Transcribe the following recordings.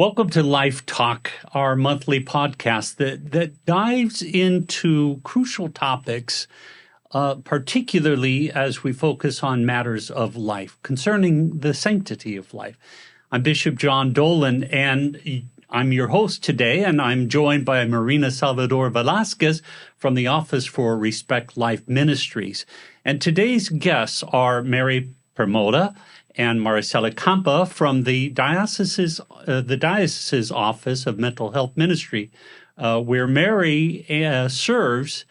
Welcome to Life Talk, our monthly podcast that dives into crucial topics, particularly as we focus on matters of life, concerning the sanctity of life. I'm Bishop John Dolan, and I'm your host today, and I'm joined by Marina Salvador-Velazquez from the Office for Respect Life Ministries. And today's guests are Mary Permoda and Maricela Campa from the Diocese's Office of Mental Health Ministry, where Mary serves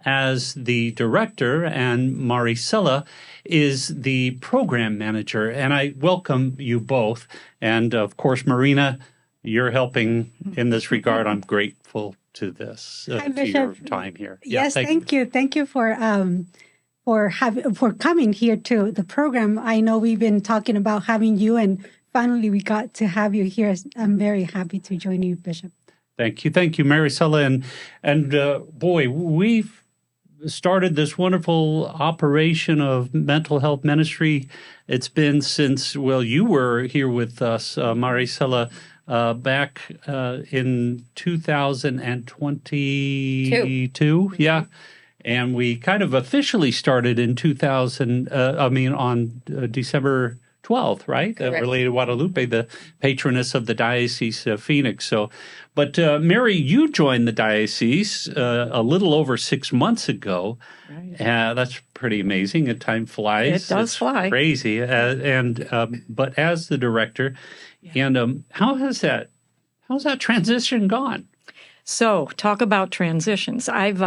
as the director and Maricela is the program manager. And I welcome you both. And of course, Marina, you're helping in this regard. I'm grateful to this, to your time here. Yes, thank you. Thank you for coming here to the program. I know we've been talking about having you, and finally we got to have you here. I'm very happy to join you, Bishop. Thank you, Maricela, and boy, we've started this wonderful operation of mental health ministry. It's been since you were here with us, Maricela, back in 2022. Yeah. And we kind of officially started in on December 12th, right? Related to Guadalupe, the patroness of the Diocese of Phoenix. But Mary, you joined the diocese a little over 6 months ago. Right. That's pretty amazing. Time flies. It does fly. Crazy. But as the director, and how's that transition gone? So, talk about transitions. I've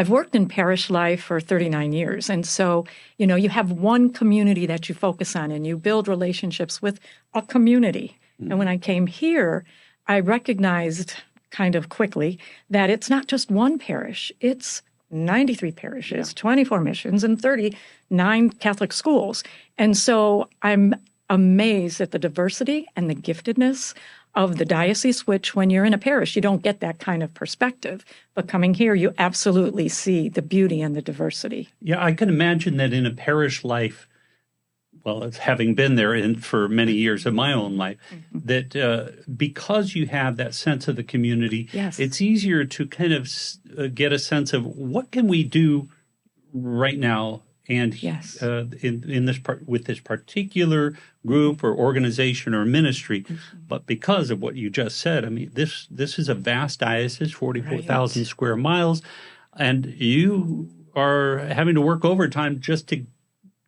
worked in parish life for 39 years, and so, you have one community that you focus on, and you build relationships with a community. Mm-hmm. And when I came here, I recognized kind of quickly that it's not just one parish, it's 93 parishes, 24 missions, and 39 Catholic schools. And so I'm amazed at the diversity and the giftedness of the diocese, which when you're in a parish, you don't get that kind of perspective. But coming here, you absolutely see the beauty and the diversity. Yeah, I can imagine that in a parish life, having been there for many years of my own life, mm-hmm. that because you have that sense of the community, it's easier to kind of get a sense of what can we do right now. And in this with this particular group or organization or ministry, mm-hmm. but because of what you just said, I mean, this is a vast diocese, 44,000 square miles, and you are having to work overtime just to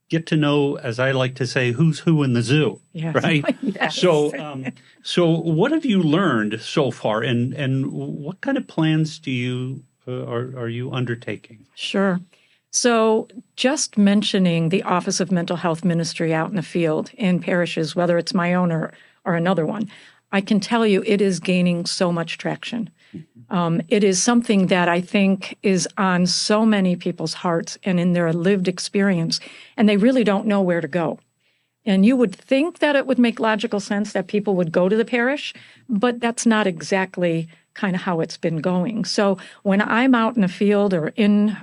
get to know, as I like to say, who's who in the zoo, right? Yes. So what have you learned so far, and what kind of plans do you are you undertaking? Sure. So just mentioning the Office of Mental Health Ministry out in the field in parishes, whether it's my own or another one, I can tell you it is gaining so much traction. Mm-hmm. It is something that I think is on so many people's hearts and in their lived experience, and they really don't know where to go. And you would think that it would make logical sense that people would go to the parish, but that's not exactly kind of how it's been going. So when I'm out in the field or in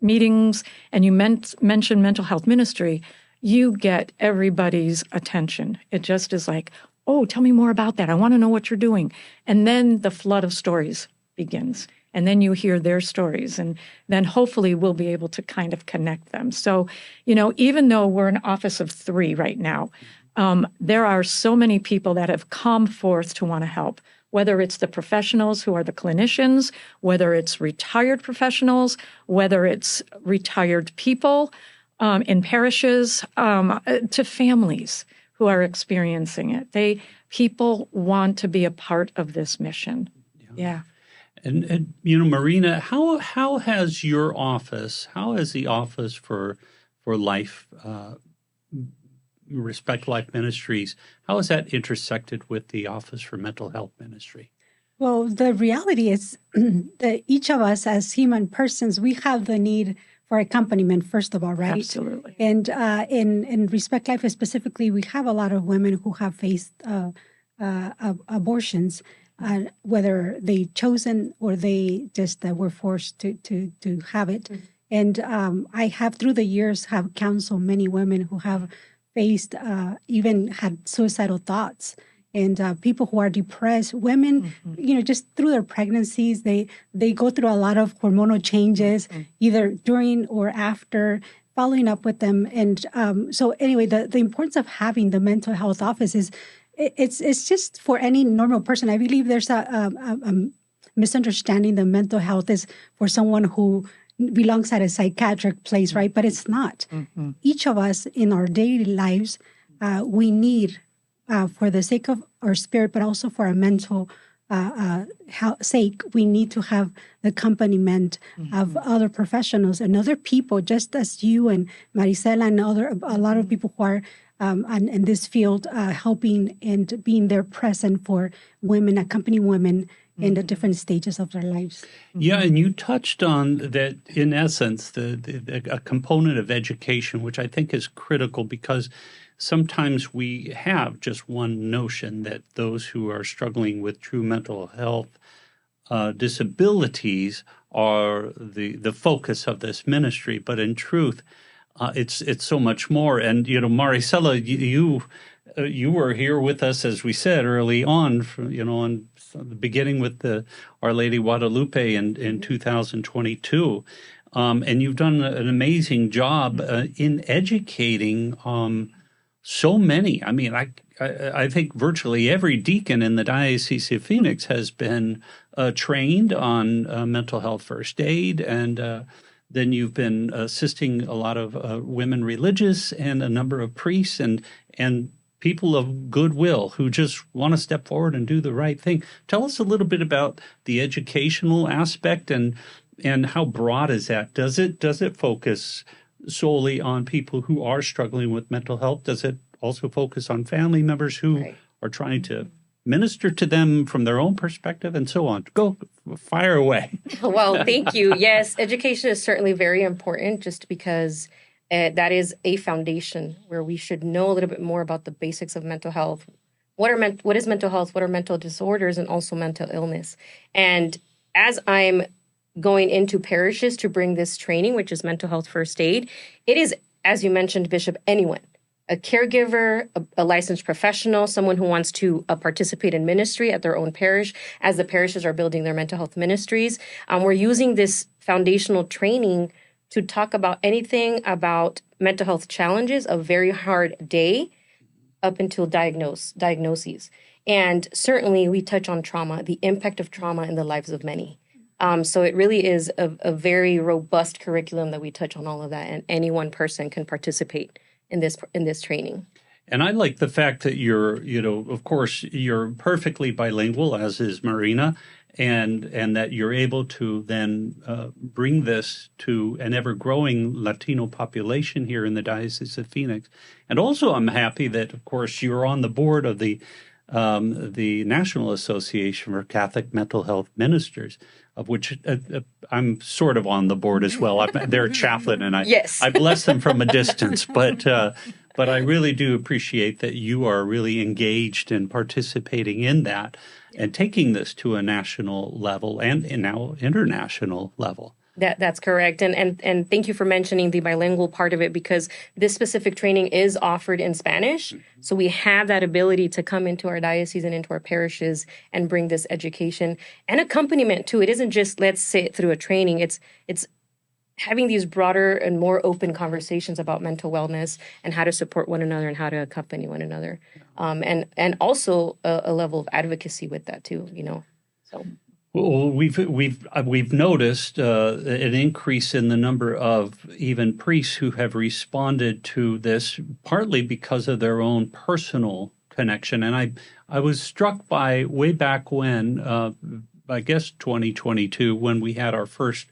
meetings and you mention mental health ministry, you get everybody's attention. It just is like, oh, tell me more about that. I want to know what you're doing. And then the flood of stories begins. And then you hear their stories. And then hopefully we'll be able to kind of connect them. So, even though we're an office of 3 right now, there are so many people that have come forth to want to help, whether it's the professionals who are the clinicians, whether it's retired professionals, whether it's retired people in parishes, to families who are experiencing it. People want to be a part of this mission. Yeah. And Marina, how has the Office for Life Respect Life Ministries, how is that intersected with the Office for Mental Health Ministry? Well, the reality is that each of us as human persons, we have the need for accompaniment, first of all, right? Absolutely. And in Respect Life specifically, we have a lot of women who have faced abortions, whether they chosen or they just were forced to have it. Mm-hmm. And I have, through the years, have counseled many women who have faced, even had suicidal thoughts. and people who are depressed, women, just through their pregnancies, they go through a lot of hormonal changes, either during or after, following up with them. And so anyway, the importance of having the mental health office is, it's just for any normal person. I believe there's a misunderstanding that mental health is for someone who belongs at a psychiatric place, right? But it's not. Each of us in our daily lives, we need, for the sake of our spirit, but also for our mental sake, we need to have the accompaniment of other professionals and other people, just as you and Maricela and a lot of people who are in this field, helping and being there present for women, accompanying women in the different stages of their lives. Yeah, and you touched on that, in essence, a component of education, which I think is critical, because sometimes we have just one notion that those who are struggling with true mental health disabilities are the focus of this ministry. But in truth, it's so much more. And, Maricela, you were here with us, as we said, early on, on the beginning with Our Lady Guadalupe in 2022. And you've done an amazing job in educating so many. I mean, I think virtually every deacon in the Diocese of Phoenix has been trained on mental health first aid, and then you've been assisting a lot of women religious and a number of priests and people of goodwill who just want to step forward and do the right thing. Tell us a little bit about the educational aspect and how broad is that? Does it focus solely on people who are struggling with mental health? Does it also focus on family members who are trying to minister to them from their own perspective and so on? Go, fire away. Well, thank you. Yes, education is certainly very important, just because that is a foundation where we should know a little bit more about the basics of mental health. What is mental health? What are mental disorders, and also mental illness? And as I'm going into parishes to bring this training, which is mental health first aid, it is, as you mentioned, Bishop, anyone, a caregiver, a licensed professional, someone who wants to participate in ministry at their own parish, as the parishes are building their mental health ministries. We're using this foundational training to talk about anything about mental health challenges, a very hard day, up until diagnoses. And certainly we touch on trauma, the impact of trauma in the lives of many. So it really is a very robust curriculum that we touch on all of that, and any one person can participate in this training. And I like the fact that you're, of course, you're perfectly bilingual, as is Marina, and that you're able to then bring this to an ever-growing Latino population here in the Diocese of Phoenix. And also I'm happy that, of course, you're on the board of the National Association for Catholic Mental Health Ministers, of which I'm sort of on the board as well. They're a chaplain, and I bless them from a distance. But I really do appreciate that you are really engaged in participating in that and taking this to a national level and now international level. That's correct. And thank you for mentioning the bilingual part of it, because this specific training is offered in Spanish. So we have that ability to come into our diocese and into our parishes and bring this education and accompaniment too. It isn't just let's sit through a training. It's having these broader and more open conversations about mental wellness and how to support one another and how to accompany one another. And also a level of advocacy with that too, so. Well, we've noticed an increase in the number of even priests who have responded to this, partly because of their own personal connection. And I was struck by way back when, I guess 2022, when we had our first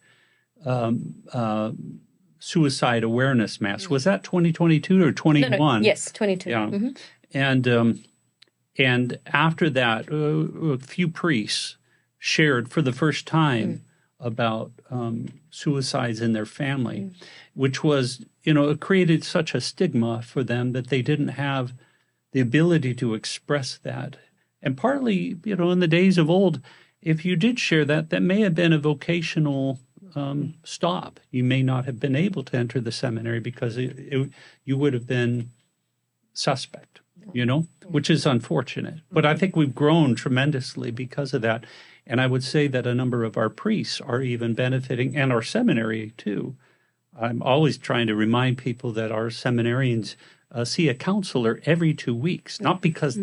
suicide awareness mass. Was that 2022 or 21? No, yes, 22. Yeah, and after that, a few priests shared for the first time about suicides in their family, which was, it created such a stigma for them that they didn't have the ability to express that. And partly, in the days of old, if you did share that may have been a vocational stop. You may not have been able to enter the seminary because you would have been suspect. which is unfortunate. But I think we've grown tremendously because of that. And I would say that a number of our priests are even benefiting, and our seminary too. I'm always trying to remind people that our seminarians see a counselor every 2 weeks, not because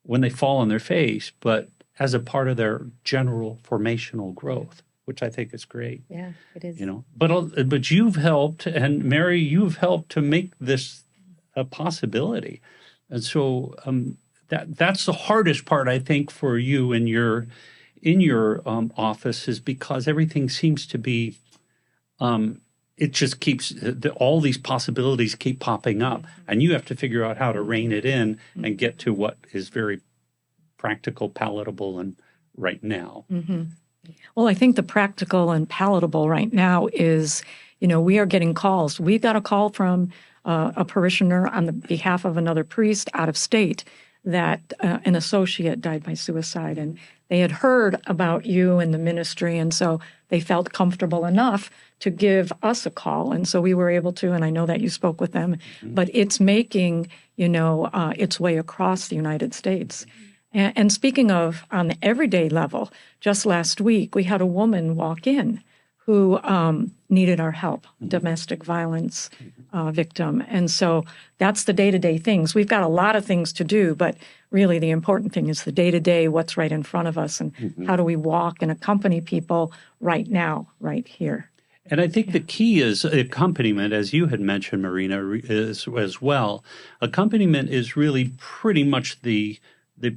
when they fall on their face, but as a part of their general formational growth, which I think is great. Yeah, it is. But you've helped, and Mary, you've helped to make this a possibility. And so that's the hardest part, I think, for you in your office, is because everything seems to be, it just keeps, all these possibilities keep popping up, and you have to figure out how to rein it in and get to what is very practical, palatable, and right now. Mm-hmm. Well, I think the practical and palatable right now is, we are getting calls. We got a call from a parishioner on the behalf of another priest out of state that an associate died by suicide, and they had heard about you and the ministry, and so they felt comfortable enough to give us a call, and so we were able to, and I know that you spoke with them, but it's making, its way across the United States. And speaking of on the everyday level, just last week we had a woman walk in who needed our help, domestic violence victim. And so that's the day-to-day things. We've got a lot of things to do, but really the important thing is the day-to-day, what's right in front of us, and how do we walk and accompany people right now, right here. And I think the key is accompaniment, as you had mentioned, Marina, as well. Accompaniment is really pretty much the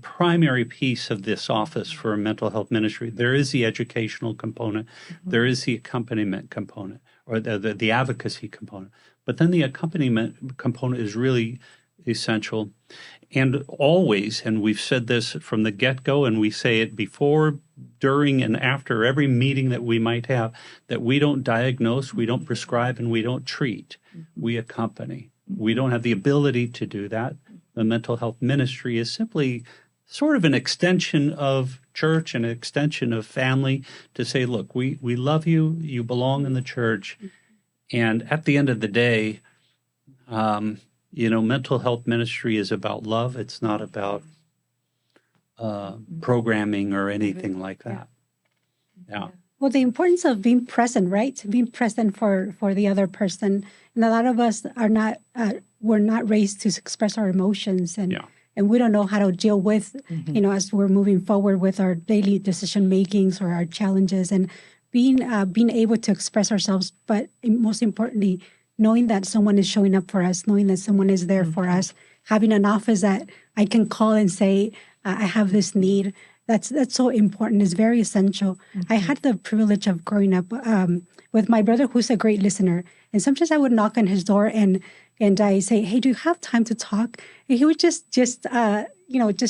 primary piece of this office for a mental health ministry. There is the educational component, there is the accompaniment component, or the advocacy component. But then the accompaniment component is really essential. And always, and we've said this from the get-go, and we say it before, during, and after every meeting that we might have, that we don't diagnose, we don't prescribe, and we don't treat. We accompany. We don't have the ability to do that. The mental health ministry is simply sort of an extension of church, an extension of family, to say, look, we love you, you belong in the church. And at the end of the day, mental health ministry is about love. It's not about programming or anything like that. Yeah. Well, the importance of being present, right? Being present for the other person. And a lot of us are not, we're not raised to express our emotions, and we don't know how to deal with, as we're moving forward with our daily decision makings or our challenges, and being able to express ourselves, but most importantly, knowing that someone is showing up for us, knowing that someone is there for us, having an office that I can call and say, I have this need. That's so important. It's very essential. I had the privilege of growing up with my brother, who's a great listener. And sometimes I would knock on his door and I say, hey, do you have time to talk? And he would just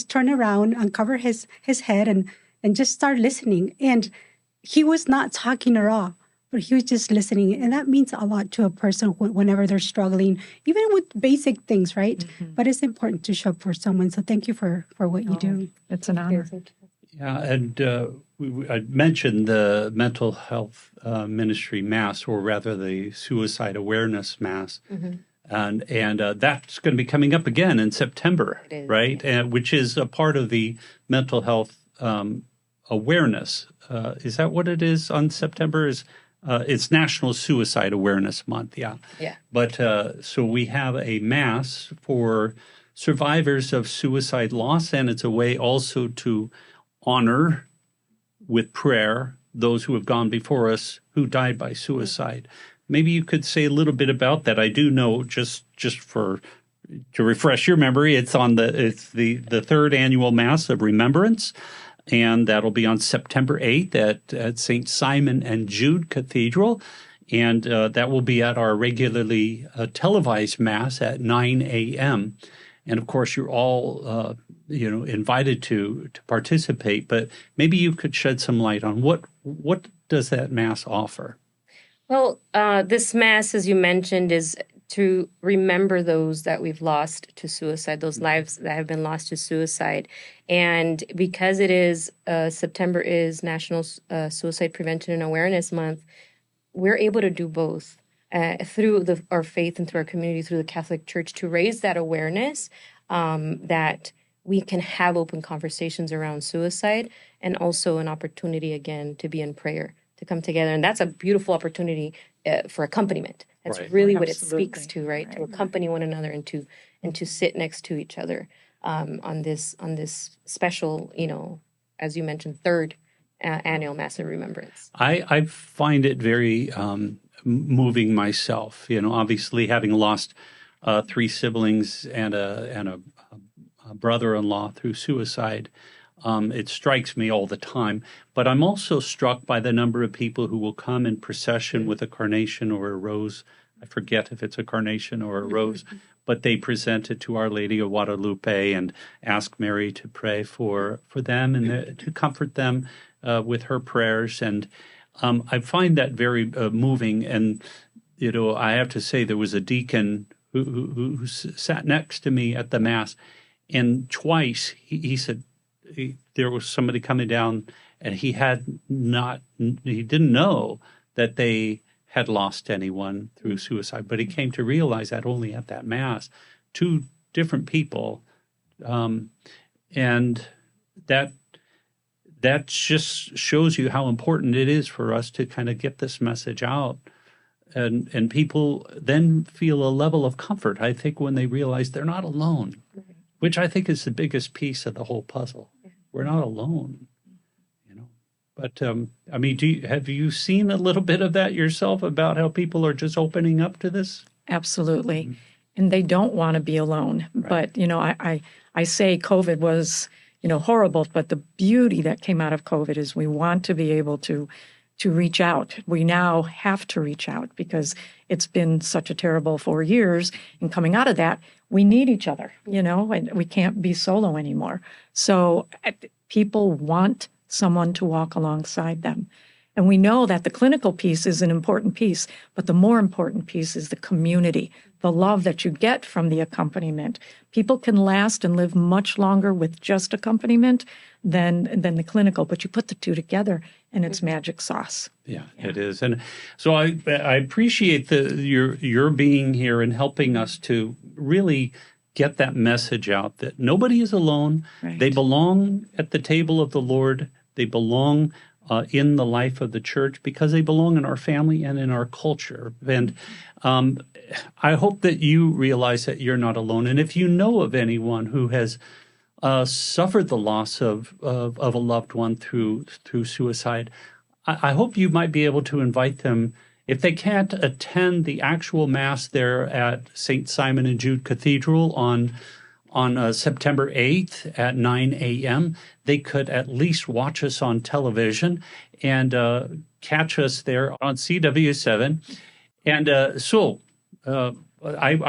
turn around, uncover his head and just start listening. And he was not talking at all, but he was just listening. And that means a lot to a person whenever they're struggling, even with basic things, right? But it's important to show up for someone. So thank you for what you do. It's an honor. Yeah, and I mentioned the mental health ministry Mass, or rather the suicide awareness Mass, and that's going to be coming up again in September, right? And which is a part of the mental health awareness. Is that what it is on September? It's National Suicide Awareness Month, yeah. But so we have a Mass for survivors of suicide loss, and it's a way also to honor with prayer those who have gone before us who died by suicide. Maybe you could say a little bit about that. I do know, just to refresh your memory, it's the third Annual Mass of Remembrance, and that'll be on September 8th at St. Simon and Jude Cathedral, and that will be at our regularly televised Mass at 9 a.m., and of course, you're all, invited to participate. But maybe you could shed some light on what does that Mass offer? Well, this Mass, as you mentioned, is to remember those that we've lost to suicide, those lives that have been lost to suicide. And because it is September is National Suicide Prevention and Awareness Month, we're able to do both. Through our faith and through our community, through the Catholic Church, to raise that awareness that we can have open conversations around suicide, and also an opportunity again to be in prayer, to come together. And that's a beautiful opportunity for accompaniment. That's really what it speaks to, right? To accompany one another and to sit next to each other on this special, as you mentioned, third Annual Mass of Remembrance. I find it very moving myself. Obviously having lost 3 siblings and a brother-in-law through suicide, it strikes me all the time. But I'm also struck by the number of people who will come in procession with a carnation or a rose. I forget if it's a carnation or a rose, but they present it to Our Lady of Guadalupe and ask Mary to pray for them and to comfort them with her prayers. And I find that very moving. And, I have to say there was a deacon who sat next to me at the Mass, and twice he said there was somebody coming down, and he didn't know that they had lost anyone through suicide, but he came to realize that only at that Mass, 2 different people, and that just shows you how important it is for us to kind of get this message out, and people then feel a level of comfort, I think, when they realize they're not alone, which I think is the biggest piece of the whole puzzle. We're not alone. But, have you seen a little bit of that yourself, about how people are just opening up to this? Absolutely. Mm-hmm. And they don't want to be alone. Right. But, I say COVID was, horrible, but the beauty that came out of COVID is we want to be able to reach out. We now have to reach out because it's been such a terrible 4 years. And coming out of that, we need each other, and we can't be solo anymore. So people want someone to walk alongside them. And we know that the clinical piece is an important piece, but the more important piece is the community, the love that you get from the accompaniment. People can last and live much longer with just accompaniment than the clinical, but you put the 2 together and it's magic sauce. Yeah, it is. And so I appreciate your being here and helping us to really get that message out that nobody is alone. Right. They belong at the table of the Lord. They belong in the life of the church because they belong in our family and in our culture. And I hope that you realize that you're not alone. And if you know of anyone who has suffered the loss of a loved one through suicide, I hope you might be able to invite them. If they can't attend the actual Mass there at St. Simon and Jude Cathedral on September 8th at 9 a.m., they could at least watch us on television and catch us there on CW7. And I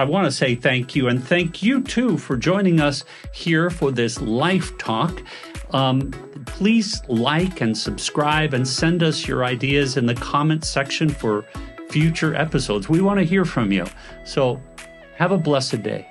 want to say thank you, and thank you, too, for joining us here for this Life Talk. Please like and subscribe and send us your ideas in the comments section for future episodes. We want to hear from you. So have a blessed day.